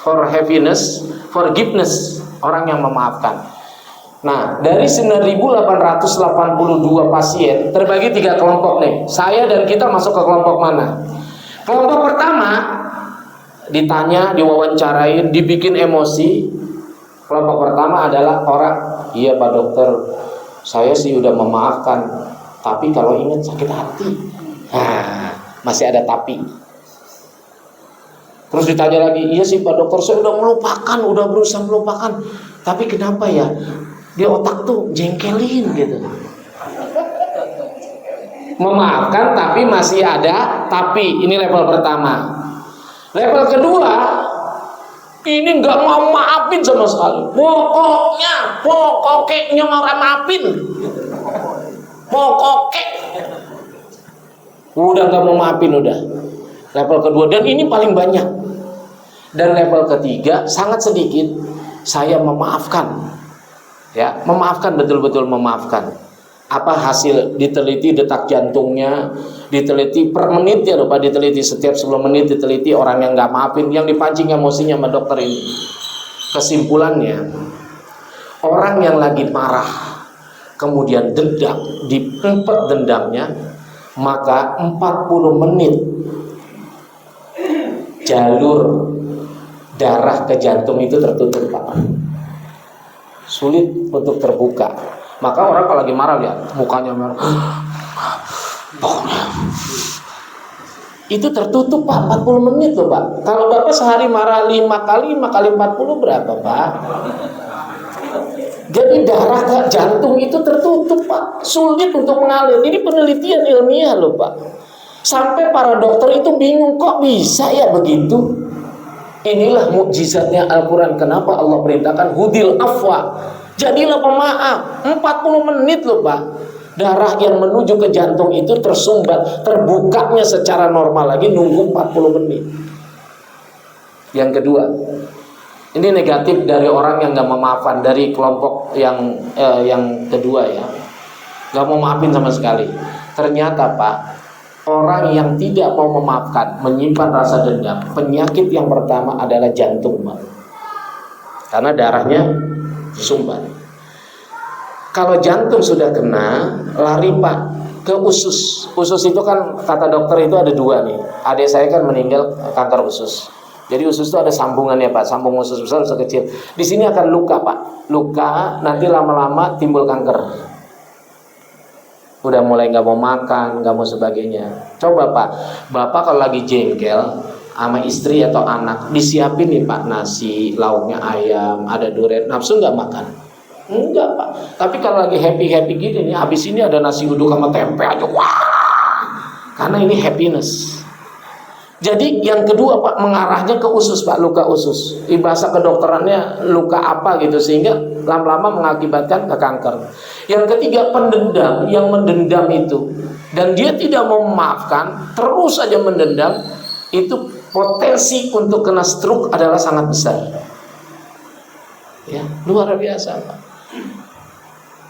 forgiveness, orang yang memaafkan. Nah, dari 9.882 pasien terbagi 3 kelompok nih. Saya dan kita masuk ke kelompok mana? Kelompok pertama ditanya, diwawancarain, dibikin emosi. Kelompok pertama adalah orang, iya Pak Dokter, saya sih udah memaafkan, tapi kalau ingat sakit hati. Nah, masih ada tapi. Terus ditanya lagi, iya sih Pak Dokter, saya udah melupakan, udah berusaha melupakan, tapi kenapa ya di otak tuh jengkelin gitu. Memaafkan tapi masih ada tapi. Ini level pertama. Level kedua, ini nggak mau maafin sama sekali. Pokoknya orang maafin. Pokoknya udah nggak mau maafin udah. Level kedua, dan ini paling banyak. Dan level ketiga sangat sedikit. Saya memaafkan. Ya, memaafkan, betul-betul memaafkan. Apa hasil diteliti detak jantungnya, diteliti per menit ya lupa, diteliti setiap 10 menit diteliti orang yang nggak maafin, yang dipancing emosinya sama dokter ini. Kesimpulannya, orang yang lagi marah kemudian dendam, diempet dendamnya, maka 40 menit jalur darah ke jantung itu tertutup Pak. Sulit untuk terbuka. Maka orang kalau lagi marah lihat mukanya merah, pokoknya itu tertutup Pak, 40 menit loh Pak. Kalau Bapak sehari marah 5 kali 40 berapa Pak? Jadi darah ke jantung itu tertutup Pak, sulit untuk mengalir. Ini penelitian ilmiah loh Pak. Sampai para dokter itu bingung, kok bisa ya begitu? Inilah mukjizatnya Al-Quran. Kenapa Allah perintahkan hudil afwa, jadilah pemaaf. 40 menit loh Pak. Darah yang menuju ke jantung itu tersumbat, terbukanya secara normal lagi nunggu 40 menit. Yang kedua, ini negatif dari orang yang gak memaafkan, dari kelompok yang kedua ya, gak mau maafin sama sekali. Ternyata Pak, orang yang tidak mau memaafkan, menyimpan rasa dendam, penyakit yang pertama adalah jantung Pak. Karena darahnya tersumbat. Kalau jantung sudah kena, lari Pak ke usus. Usus itu kan kata dokter itu ada 2 nih. Adik saya kan meninggal kanker usus. Jadi usus itu ada sambungannya Pak, sambung usus besar, usus kecil. Di sini akan luka Pak, luka nanti lama-lama timbul kanker. Udah mulai nggak mau makan, nggak mau sebagainya. Coba Pak, Bapak kalau lagi jengkel sama istri atau anak, disiapin nih Pak nasi, lauknya ayam, ada durian, nafsu nggak makan? Enggak Pak. Tapi kalau lagi happy gini nih, habis ini ada nasi uduk sama tempe aja, wah, karena ini happiness. Jadi yang kedua Pak, mengarahnya ke usus Pak, luka usus. Bahasa kedokterannya luka apa gitu, sehingga lama-lama mengakibatkan ke kanker. Yang ketiga pendendam, yang mendendam itu, dan dia tidak mau memaafkan, terus saja mendendam, itu potensi untuk kena stroke adalah sangat besar. Ya, luar biasa Pak.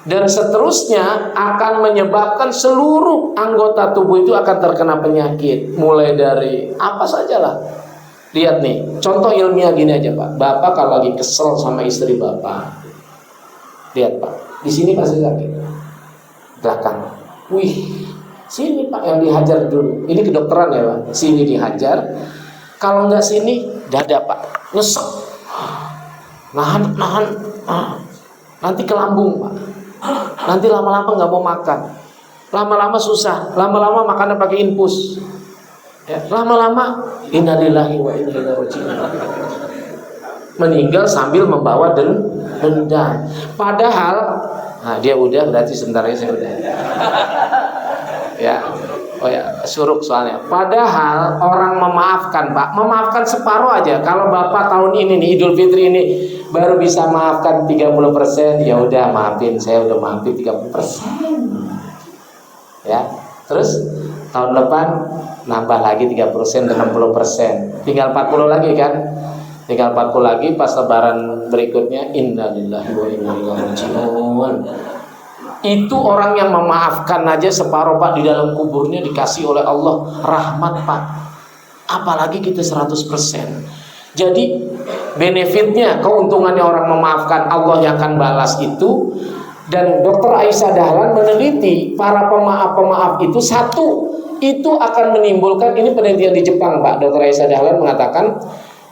Dan seterusnya akan menyebabkan seluruh anggota tubuh itu akan terkena penyakit, mulai dari apa sajalah. Lihat nih, contoh ilmiah gini aja Pak. Bapak kalau lagi kesel sama istri Bapak, lihat Pak, di sini pasti sakit, belakang. Wih, sini Pak yang dihajar dulu. Ini kedokteran ya Pak. Sini dihajar. Kalau nggak sini, dada Pak, nyesek, nahan, nanti ke lambung Pak. Nanti lama-lama nggak mau makan, lama-lama susah, lama-lama makannya pakai infus, ya, lama-lama innalillahi wa inna ilaihi raji'un, meninggal sambil membawa dendam. Padahal, nah dia udah, berarti sebentar lagi saya udah. Ya, oh ya, suruk soalnya. Padahal orang memaafkan Pak, memaafkan separuh aja. Kalau Bapak tahun ini nih Idul Fitri ini baru bisa maafkan 30%, ya udah maafin, saya udah maafin 30%. Ya, terus tahun depan nambah lagi 30%, 60%. Tinggal 40 lagi kan? Tinggal 40 lagi pas lebaran berikutnya, innalillahi wa inna ilaihi raji'un. Itu orang yang memaafkan aja separuh Pak, di dalam kuburnya dikasih oleh Allah rahmat Pak. Apalagi kita 100%. Jadi benefitnya, keuntungannya orang memaafkan, Allah yang akan balas itu. Dan Dr. Aisyah Dahlan meneliti para pemaaf-pemaaf itu, satu, itu akan menimbulkan, ini penelitian di Jepang Pak, Dr. Aisyah Dahlan mengatakan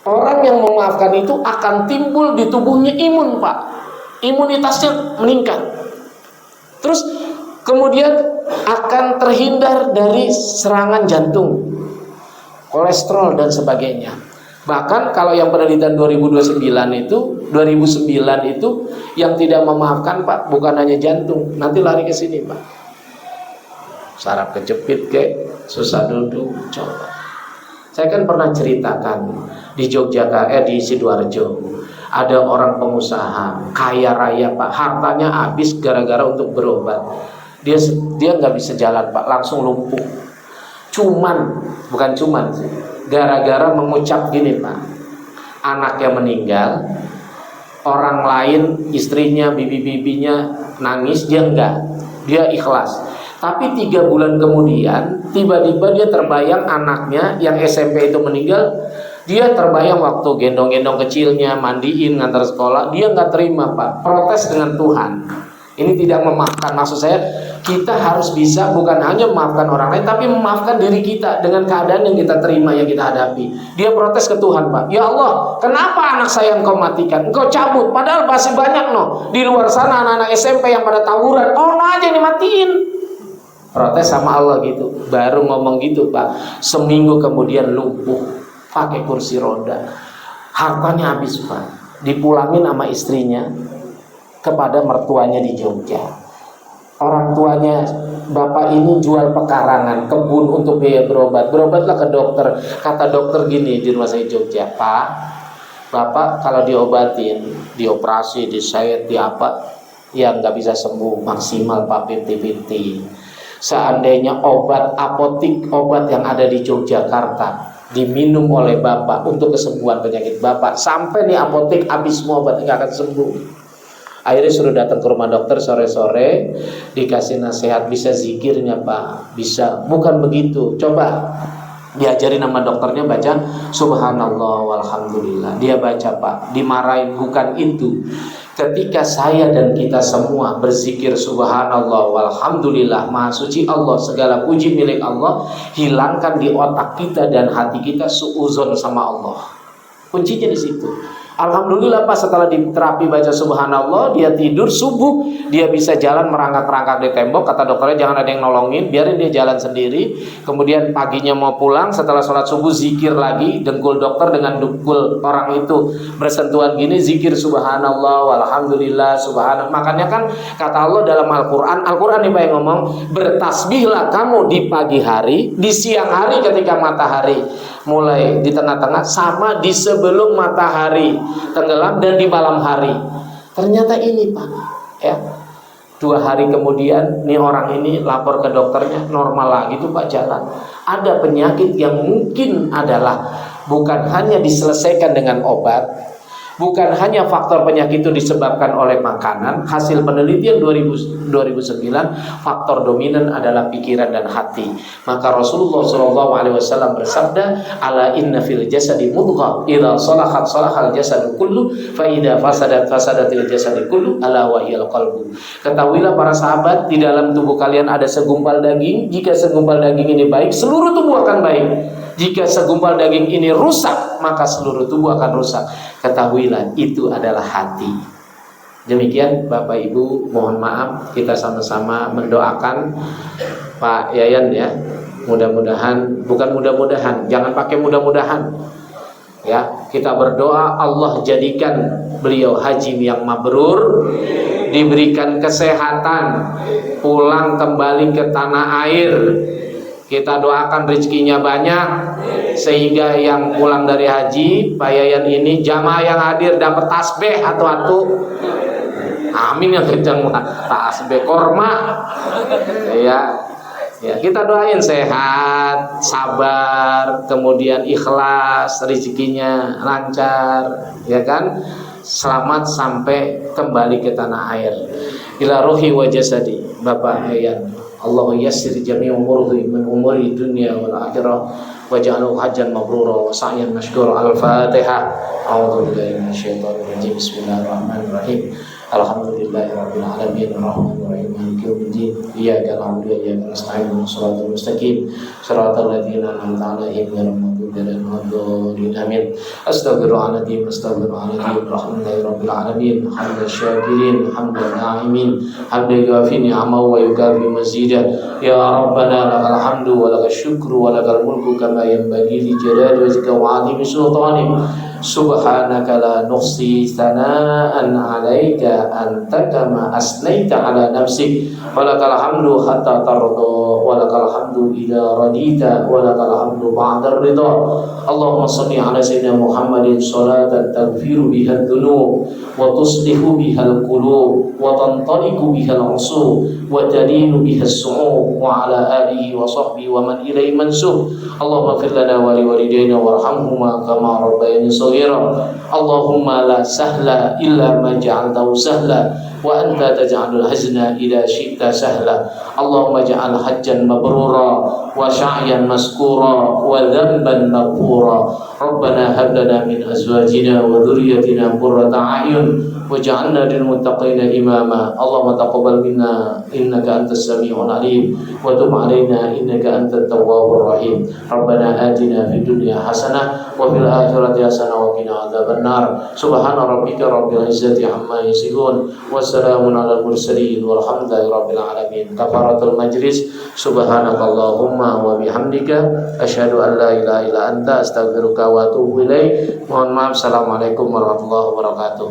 orang yang memaafkan itu akan timbul di tubuhnya imun Pak, imunitasnya meningkat. Terus kemudian akan terhindar dari serangan jantung, kolesterol dan sebagainya. Bahkan kalau yang penelitian 2009 itu yang tidak memaafkan Pak, bukan hanya jantung, nanti lari ke sini Pak. Saraf kejepit susah duduk, coba. Saya kan pernah ceritakan di Yogyakarta, di Sidoarjo, ada orang pengusaha kaya raya Pak, hartanya habis gara-gara untuk berobat. Dia nggak bisa jalan Pak, langsung lumpuh. Bukan cuman sih, gara-gara mengucap gini Pak, anaknya meninggal, orang lain, istrinya, bibi-bibinya nangis, dia enggak, dia ikhlas. Tapi 3 bulan kemudian tiba-tiba dia terbayang anaknya yang SMP itu meninggal. Dia terbayang waktu gendong-gendong kecilnya, mandiin, ngantar sekolah, dia nggak terima Pak, protes dengan Tuhan. Ini tidak memaafkan. Maksud saya, kita harus bisa bukan hanya memaafkan orang lain, tapi memaafkan diri kita dengan keadaan yang kita terima, yang kita hadapi. Dia protes ke Tuhan Pak, ya Allah, kenapa anak saya Engkau matikan, Engkau cabut, padahal masih banyak di luar sana anak-anak SMP yang pada tawuran, orang aja yang dimatiin. Protes sama Allah gitu. Baru ngomong gitu Pak, seminggu kemudian lumpuh, pakai kursi roda. Hartanya habis Pak. Dipulangin sama istrinya kepada mertuanya di Jogja. Orang tuanya bapak ini jual pekarangan, kebun untuk biaya berobat. Berobatlah ke dokter. Kata dokter gini di rumah saya Jogja, Pak, bapak kalau diobatin, dioperasi, disayat, di apa, ya nggak bisa sembuh maksimal Pak, 50-50. Seandainya obat apotik, obat yang ada di Yogyakarta diminum oleh bapak untuk kesembuhan penyakit bapak, sampai nih apotek habis semua obat, nggak akan sembuh. Akhirnya suruh datang ke rumah dokter sore-sore, dikasih nasihat, bisa zikirnya Pak, bisa. Bukan begitu, coba diajarin nama dokternya baca subhanallah walhamdulillah. Dia baca Pak, dimarahin. Bukan itu. Ketika saya dan kita semua berzikir subhanallah walhamdulillah, maha suci Allah, segala puji milik Allah, hilangkan di otak kita dan hati kita suuzon sama Allah. Kuncinya di situ. Alhamdulillah Pak, setelah diterapi baca subhanallah, dia tidur, subuh dia bisa jalan merangkak-rangkak di tembok. Kata dokternya jangan ada yang nolongin, biarin dia jalan sendiri. Kemudian paginya mau pulang, setelah sholat subuh zikir lagi, dengkul dokter dengan dengkul orang itu bersentuhan gini, zikir subhanallah walhamdulillah subhanallah. Makanya kan kata Allah dalam Al-Quran nih Pak yang ngomong, bertasbihlah kamu di pagi hari, di siang hari ketika matahari mulai di tengah-tengah, sama di sebelum matahari tenggelam, dan di malam hari. Ternyata ini Pak, ya, 2 hari kemudian nih orang ini lapor ke dokternya, normal lagi tuh Pak jalan. Ada penyakit yang mungkin adalah bukan hanya diselesaikan dengan obat, bukan hanya faktor penyakit itu disebabkan oleh makanan. Hasil penelitian 2009, faktor dominan adalah pikiran dan hati. Maka Rasulullah SAW bersabda, ala inna fil jasadi mudghah, idza salahat salahal jasadu kullu, fa idza fasadat fasadatil jasadu kullu, ala wa hiyal qalbu. Ketahuilah para sahabat, di dalam tubuh kalian ada segumpal daging. Jika segumpal daging ini baik, seluruh tubuh akan baik. Jika segumpal daging ini rusak, maka seluruh tubuh akan rusak. Ketahuilah itu adalah hati. Demikian Bapak Ibu, mohon maaf, kita sama-sama mendoakan Pak Yayan ya. Mudah-mudahan, bukan mudah-mudahan, jangan pakai mudah-mudahan. Ya, kita berdoa Allah jadikan beliau haji yang mabrur, diberikan kesehatan, pulang kembali ke tanah air. Kita doakan rezekinya banyak, sehingga yang pulang dari haji Pak Yayan ini, jamaah yang hadir dapat tasbih atu-atu. Amin yang kencang, tasbih korma. Ya, kita doain sehat, sabar, kemudian ikhlas, rezekinya lancar, ya kan? Selamat sampai kembali ke tanah air. Ila ruhi wa jasadi Bapak Yayan. Allah yassir jami' umurihi min umuri dunya wal akhirah waj'alhu hajjan mabrura wa sa'yan mashkura. Al-Fatihah. A'udzu billahi minasyaitonir rajim. Bismillahirrahmanirrahim. Alhamdulillahirabbil alamin arrahmanir rahim maliki yaumiddin iyyaka na'budu wa iyyaka nasta'in shiratal mustaqim shiratal ladzina an'amta 'alaihim ghairil maghdubi 'alaihim waladdallin amin. Astaghfirullahaladzim rahmanirrahim alamin hamdan syakirin hamdan na'imin hamdan yuafi ni'amahu wa yukafi mazidah. Ya Rabbana lakal hamdu wa lakal syukru wa lakal mulku kama yanbaghi li jalali wajhika wa 'azimi sultanik. Subhanaka la nuhsi thana'an 'alaika anta kama asnaita 'ala nafsik wa lakal hamdu hatta tarda wa lakal hamdu idza radita wa lakal hamdu ba'da ridha. Allahumma shalli 'ala sayyidina Muhammadin shalatan taghfiru biha dzunub wa tuslihu biha al-qulub wa tantaliqu biha al-'usub wa tadinu biha as-su'ub wa 'ala alihi wa sahbihi wa man ilayhi mansub. Allahumma fir lana wa li walidayna warhamhuma kama rabbayani shaghira. Allahumma la sahla illa ma ja'altahu sahla wa anta taj'alul hazna idza syi'ta sahla. Allahumma ja'al hajjan mabrura wa sa'yan maskura wa dhanban maghfura. Rabbana hab lana min azwajina wa dhurriyyatina qurrata a'yun waj'alna lil muttaqina imama. Allahumma taqabbal minna innaka antas samiul alim wa tub 'alaina innaka antat tawwabur rahim. Rabbana atina fid dunya hasanah wa fil akhirati hasanah wa qina adzabannar. Subhana rabbika rabbil izzati amma yasifun, wassalamun alal mursalin walhamdulillahi rabbil alamin. Kafaratul majlis. Subhanakallahumma wa bihamdika asyhadu an la ilaha illa anta astaghfiruka wa atubu ilaik. Mohon maaf. Assalamualaikum warahmatullahi wabarakatuh.